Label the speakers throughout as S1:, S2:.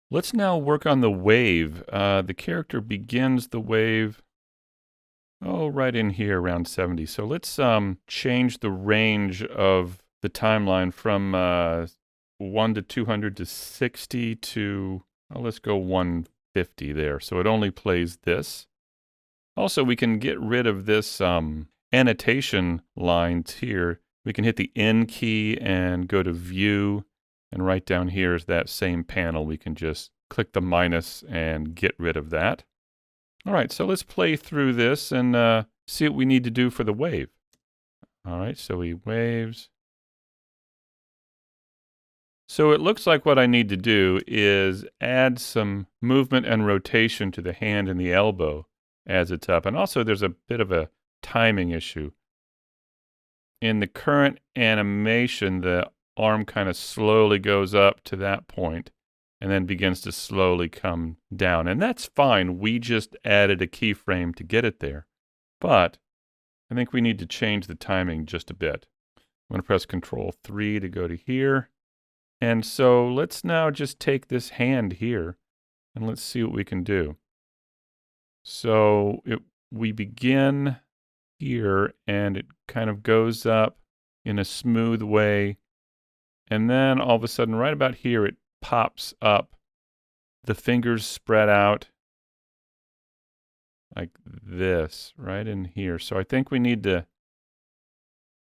S1: Let's now work on the wave. The character begins the wave, right in here around 70. So let's change the range of the timeline from 1 to 200 to 60 to, let's go 150 there. So it only plays this. Also, we can get rid of this annotation lines here. We can hit the N key and go to View. And right down here is that same panel. We can just click the minus and get rid of that. All right, so let's play through this and see what we need to do for the wave. All right, so we waves. So it looks like what I need to do is add some movement and rotation to the hand and the elbow as it's up. And also there's a bit of a timing issue. In the current animation, the arm kind of slowly goes up to that point and then begins to slowly come down. And that's fine. We just added a keyframe to get it there. But I think we need to change the timing just a bit. I'm going to press Control 3 to go to here. And so let's now just take this hand here and let's see what we can do. So we begin here and it kind of goes up in a smooth way. And then all of a sudden, right about here, it pops up. The fingers spread out like this, right in here. So I think we need to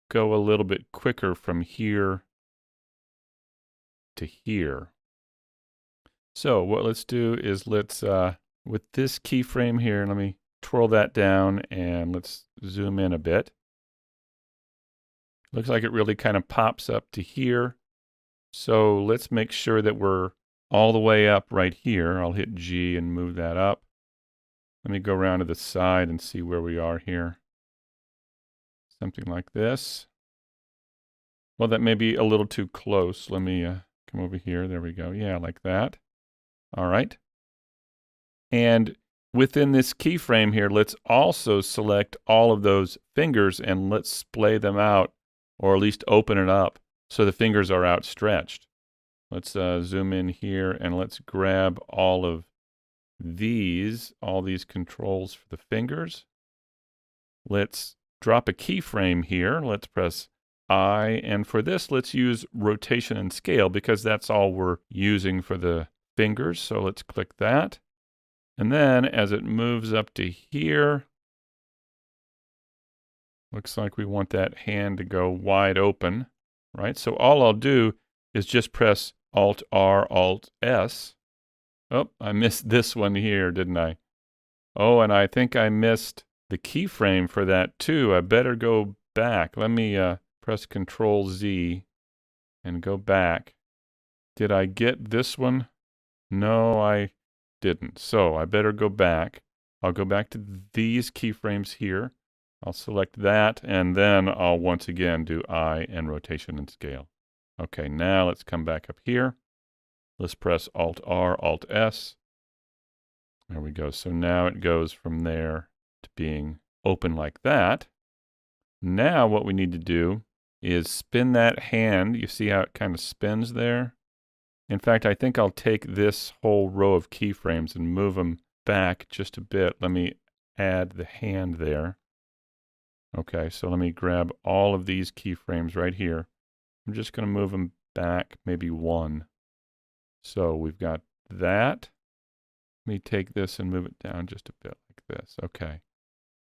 S1: go a little bit quicker from here to here. So what let's do is let's, with this keyframe here, let me twirl that down and let's zoom in a bit. Looks like it really kind of pops up to here. So let's make sure that we're all the way up right here. I'll hit G and move that up. Let me go around to the side and see where we are here. Something like this. Well, that may be a little too close. Let me come over here. There we go. Yeah, like that. All right. And within this keyframe here, let's also select all of those fingers and let's splay them out, or at least open it up so the fingers are outstretched. Let's zoom in here and let's grab all these controls for the fingers. Let's drop a keyframe here. Let's press I, and for this, let's use rotation and scale because that's all we're using for the fingers. So let's click that. And then as it moves up to here, looks like we want that hand to go wide open, right? So all I'll do is just press Alt-R, Alt-S. Oh, I missed this one here, didn't I? Oh, and I think I missed the keyframe for that too. I better go back. Let me press Control-Z and go back. Did I get this one? No, I didn't. So I better go back. I'll go back to these keyframes here. I'll select that, and then I'll once again do I and rotation and scale. Okay, now let's come back up here. Let's press Alt-R, Alt-S. There we go. So now it goes from there to being open like that. Now what we need to do is spin that hand. You see how it kind of spins there? In fact, I think I'll take this whole row of keyframes and move them back just a bit. Let me add the hand there. Okay, so let me grab all of these keyframes right here. I'm just going to move them back maybe one. So we've got that. Let me take this and move it down just a bit like this. Okay.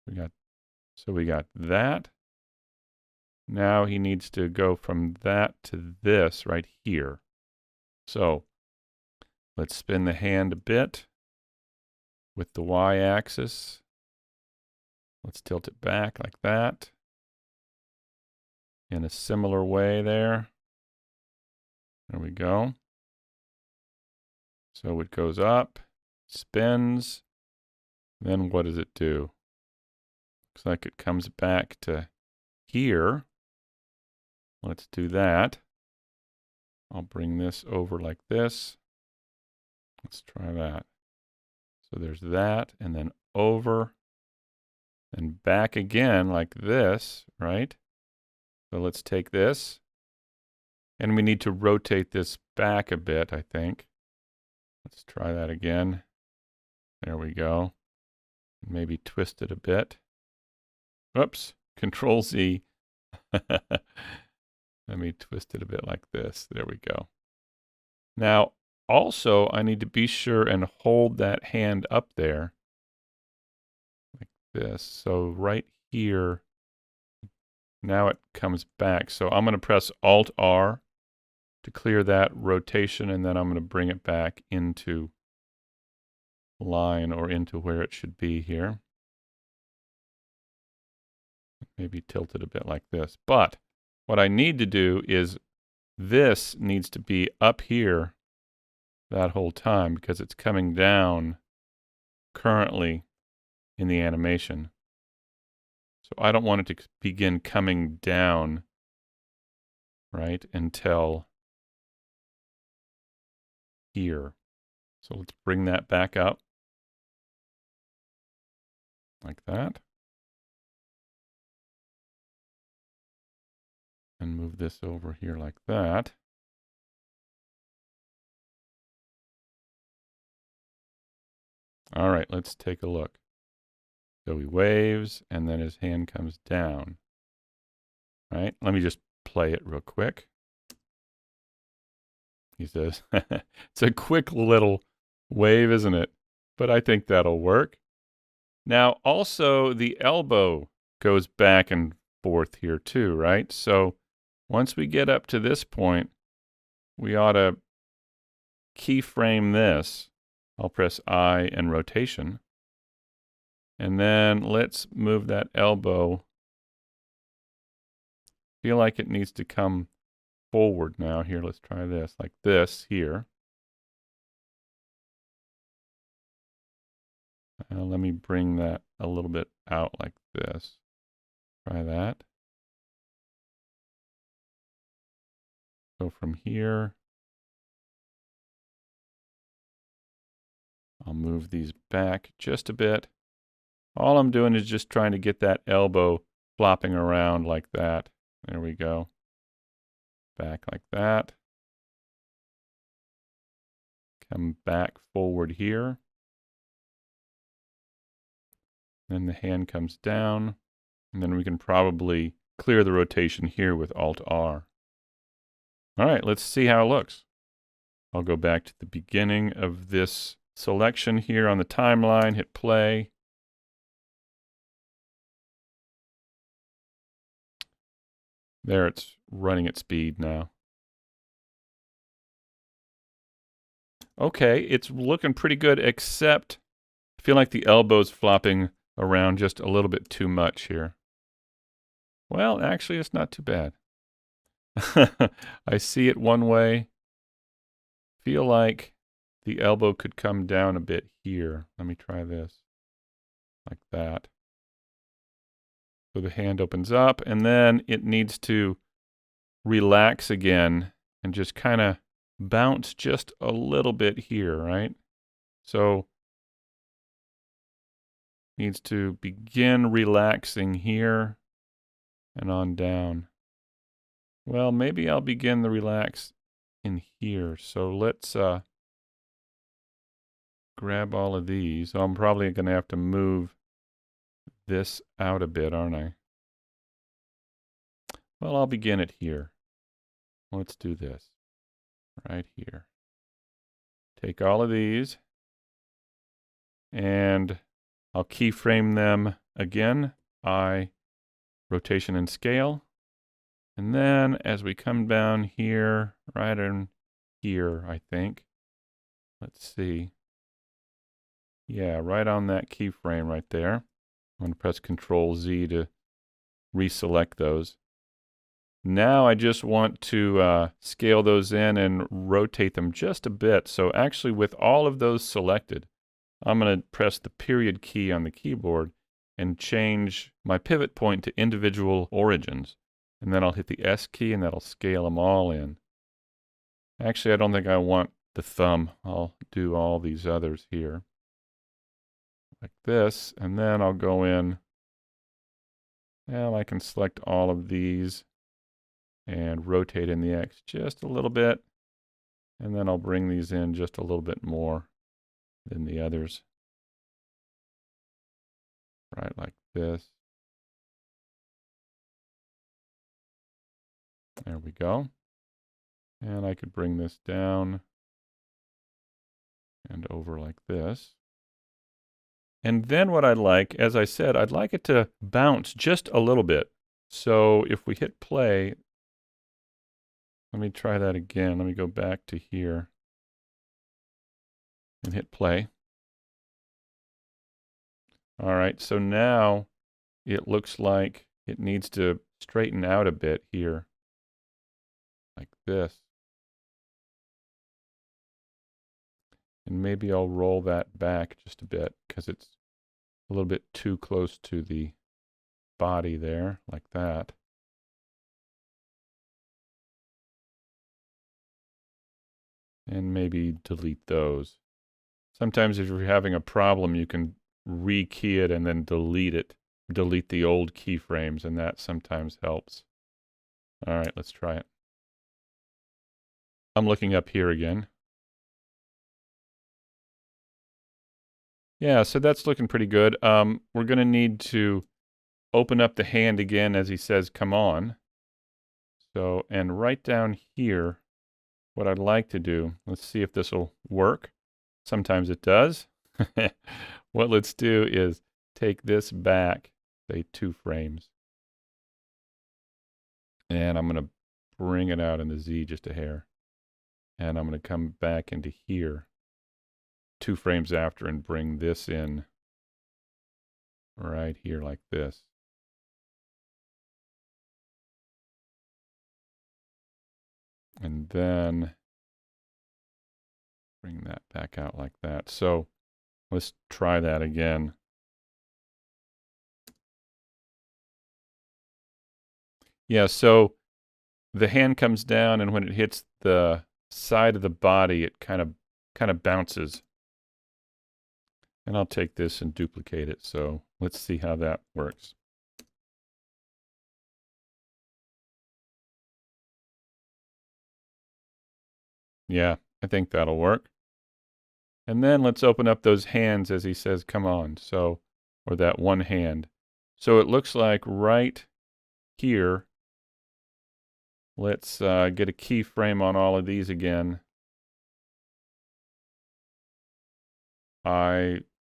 S1: We got that. Now he needs to go from that to this right here. So let's spin the hand a bit with the y-axis. Let's tilt it back like that. In a similar way there. There we go. So it goes up, spins, then what does it do? Looks like it comes back to here. Let's do that. I'll bring this over like this. Let's try that. So there's that, and then over, and back again like this, right? So let's take this, and we need to rotate this back a bit, I think. Let's try that again. There we go. Maybe twist it a bit. Whoops. Control Z. Let me twist it a bit like this. There we go. Now, also, I need to be sure and hold that hand up there like this. So right here, now it comes back. So I'm going to press Alt-R to clear that rotation, and then I'm going to bring it back into line or into where it should be here. Maybe tilt it a bit like this. But what I need to do is this needs to be up here that whole time because it's coming down currently in the animation. So I don't want it to begin coming down, right, until here. So let's bring that back up like that. And move this over here like that. All right, let's take a look. So he waves, and then his hand comes down. All right, let me just play it real quick. He says, it's a quick little wave, isn't it? But I think that'll work. Now, also, the elbow goes back and forth here too, right? So once we get up to this point, we ought to keyframe this. I'll press I and rotation. And then let's move that elbow. Feel like it needs to come forward now. Here, let's try this, like this here. Let me bring that a little bit out like this. Try that. So from here, I'll move these back just a bit. All I'm doing is just trying to get that elbow flopping around like that. There we go. Back like that. Come back forward here. Then the hand comes down. And then we can probably clear the rotation here with Alt-R. All right, let's see how it looks. I'll go back to the beginning of this selection here on the timeline, hit play. There, it's running at speed now. Okay, it's looking pretty good, except I feel like the elbow's flopping around just a little bit too much here. Well, actually, it's not too bad. I see it one way. Feel like the elbow could come down a bit here. Let me try this. Like that. So the hand opens up, and then it needs to relax again and just kind of bounce just a little bit here, right? So needs to begin relaxing here and on down. Well, maybe I'll begin the relax in here. So let's grab all of these. So I'm probably going to have to move this out a bit, aren't I? Well, I'll begin it here. Let's do this right here. Take all of these and I'll keyframe them again. I rotation and scale. And then as we come down here, right in here, I think. Let's see. Yeah, right on that keyframe right there. I'm going to press Control Z to reselect those. Now I just want to scale those in and rotate them just a bit. So actually with all of those selected, I'm going to press the period key on the keyboard and change my pivot point to individual origins. And then I'll hit the S key and that'll scale them all in. Actually, I don't think I want the thumb. I'll do all these others here. Like this. And then I'll go in. Well, I can select all of these and rotate in the X just a little bit. And then I'll bring these in just a little bit more than the others. Right, like this. There we go. And I could bring this down and over like this. And then what I'd like, as I said, I'd like it to bounce just a little bit. So if we hit play, let me try that again. Let me go back to here and hit play. All right, so now it looks like it needs to straighten out a bit here, like this. And maybe I'll roll that back just a bit because it's a little bit too close to the body there, like that. And maybe delete those. Sometimes if you're having a problem, you can rekey it and then delete it. Delete the old keyframes, and that sometimes helps. All right, let's try it. I'm looking up here again. Yeah, so that's looking pretty good. We're going to need to open up the hand again as he says, come on. So, and right down here, what I'd like to do, let's see if this will work. Sometimes it does. What let's do is take this back, say 2 frames. And I'm going to bring it out in the Z just a hair. And I'm going to come back into here 2 frames after and bring this in right here like this. And then bring that back out like that. So let's try that again. Yeah, so the hand comes down, and when it hits the side of the body, it kind of bounces. And I'll take this and duplicate it. So let's see how that works. Yeah, I think that'll work. And then let's open up those hands as he says, come on. So, or that one hand. So it looks like right here, let's get a keyframe on all of these again.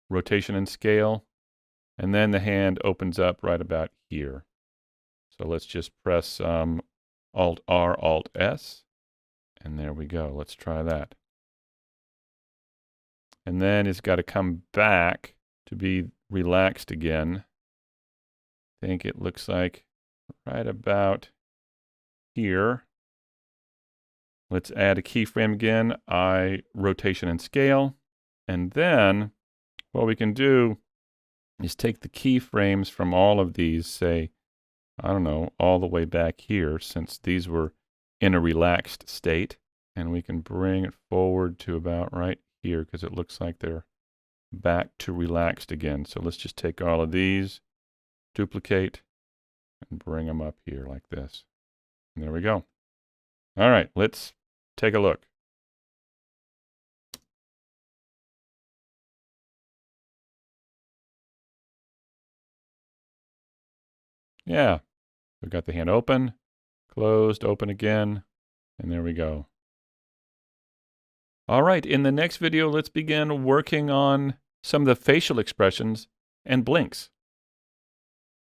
S1: Rotation and scale. And then the hand opens up right about here. So let's just press Alt-R, Alt-S. And there we go. Let's try that. And then it's got to come back to be relaxed again. I think it looks like right about here. Let's add a keyframe again. Rotation and scale. And then what we can do is take the keyframes from all of these, say, I don't know, all the way back here, since these were in a relaxed state. And we can bring it forward to about right here because it looks like they're back to relaxed again. So let's just take all of these, duplicate, and bring them up here like this. And there we go. All right, let's take a look. Yeah, we've got the hand open, closed, open again, and there we go. All right, in the next video, let's begin working on some of the facial expressions and blinks.